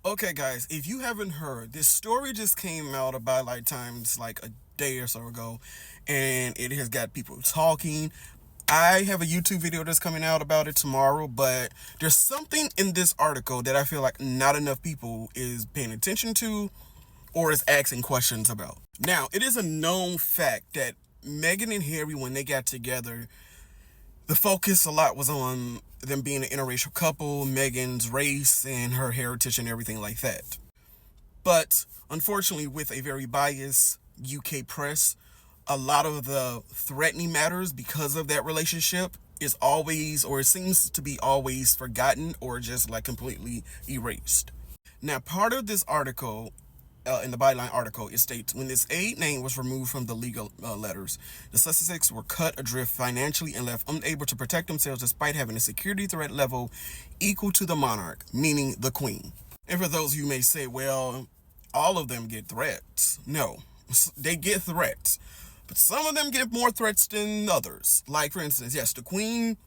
Okay, guys, if you haven't heard, this story just came out about times like a day or so ago, and it has got people talking. I have a YouTube video that's coming out about it tomorrow, but there's something in this article that I feel like not enough people is paying attention to or is asking questions about. Now, it is a known fact that Meghan and Harry, when they got together, the focus a lot was on them being an interracial couple, Meghan's race and her heritage and everything like that. But unfortunately, with a very biased UK press, a lot of the threatening matters because of that relationship is always, or it seems to be always, forgotten or just like completely erased. Now, part of this article, in the byline article, it states when this aide name was removed from the legal letters, the Sussex were cut adrift financially and left unable to protect themselves despite having a security threat level equal to the monarch, meaning the Queen. And for those of you may say, well, all of them get threats. No, they get threats, but some of them get more threats than others. Like, for instance, yes, the Queen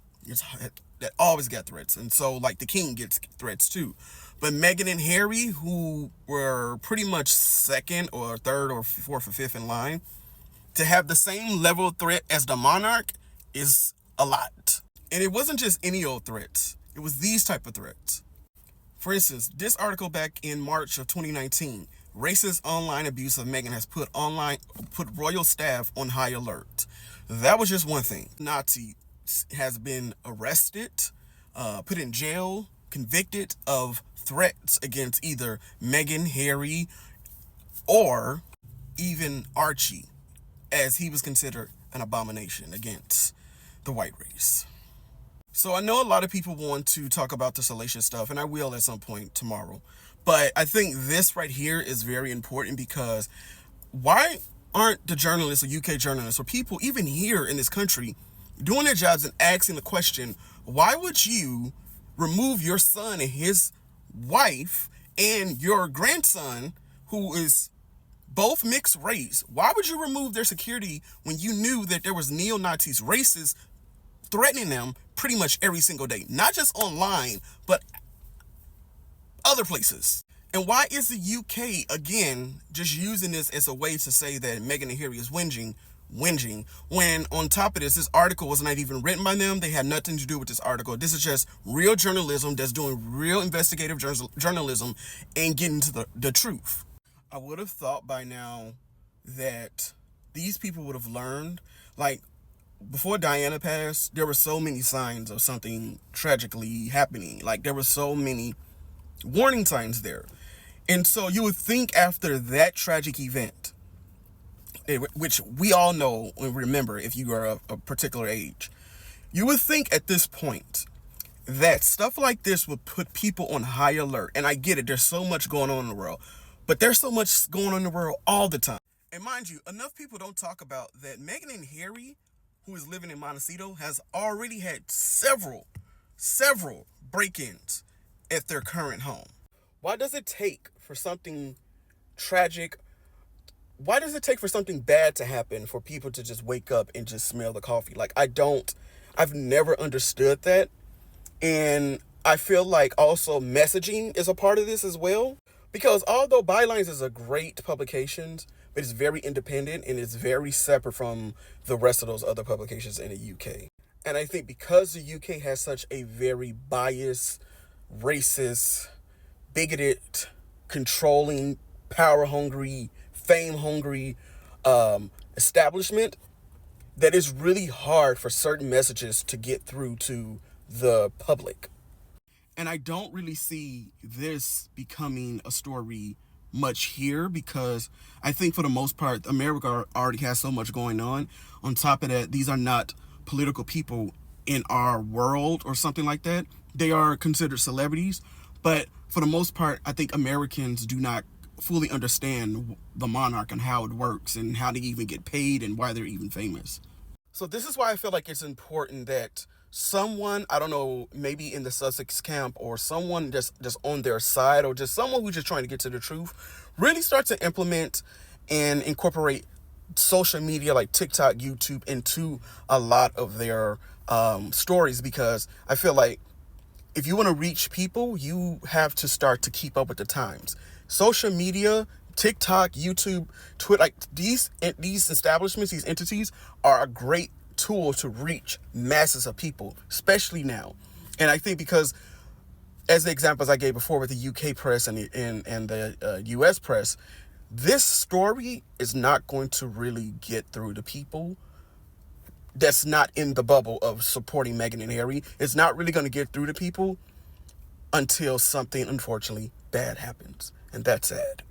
that always got threats, and so like the King gets threats too. But Meghan and Harry, who were pretty much second or third or fourth or fifth in line, to have the same level of threat as the monarch is a lot. And it wasn't just any old threats. It was these type of threats. For instance, this article back in March of 2019, racist online abuse of Meghan has put royal staff on high alert. That was just one thing. Nazi has been arrested, put in jail, convicted of threats against either Meghan, Harry, or even Archie, as he was considered an abomination against the white race. So I know a lot of people want to talk about the salacious stuff, and I will at some point tomorrow. But I think this right here is very important because why aren't the journalists or UK journalists or people even here in this country doing their jobs and asking the question, why would you remove your son and his wife and your grandson, who is both mixed race? Why would you remove their security when you knew that there was neo-Nazis, racists, threatening them pretty much every single day? Not just online, but other places. And why is the UK, again, just using this as a way to say that Meghan and Harry is whinging, when on top of this article was not even written by them. They had nothing to do with this article. This is just real journalism that's doing real investigative journalism and getting to the truth. I would have thought by now that these people would have learned, like, before Diana passed, there were so many signs of something tragically happening. Like, there were so many warning signs there. And so you would think after that tragic event, which we all know and remember if you are a particular age, you would think at this point that stuff like this would put people on high alert. And I get it, there's so much going on in the world, but there's so much going on in the world all the time. And mind you, enough people don't talk about that Meghan and Harry, who is living in Montecito, has already had several break-ins at their current home. Why does it take for something tragic? Why does it take for something bad to happen for people to just wake up and just smell the coffee? Like, I've never understood that. And I feel like also messaging is a part of this as well. Because although Bylines is a great publication, but it's very independent and it's very separate from the rest of those other publications in the UK. And I think because the UK has such a very biased, racist, bigoted, controlling, power-hungry, fame-hungry establishment, that it's really hard for certain messages to get through to the public. And I don't really see this becoming a story much here because I think for the most part, America already has so much going on. On top of that, these are not political people in our world or something like that. They are considered celebrities, but for the most part, I think Americans do not fully understand the monarch and how it works and how they even get paid and why they're even famous. So this is why I feel like it's important that someone, I don't know, maybe in the Sussex camp or someone just on their side or just someone who's just trying to get to the truth, really start to implement and incorporate social media like TikTok, YouTube into a lot of their stories, because I feel like if you want to reach people, you have to start to keep up with the times. Social media, TikTok, YouTube, Twitter, like these establishments, these entities are a great tool to reach masses of people, especially now. And I think because, as the examples I gave before with the UK press and the US press, this story is not going to really get through to people that's not in the bubble of supporting Meghan and Harry. It's not really going to get through to people until something, unfortunately, bad happens. And that's sad.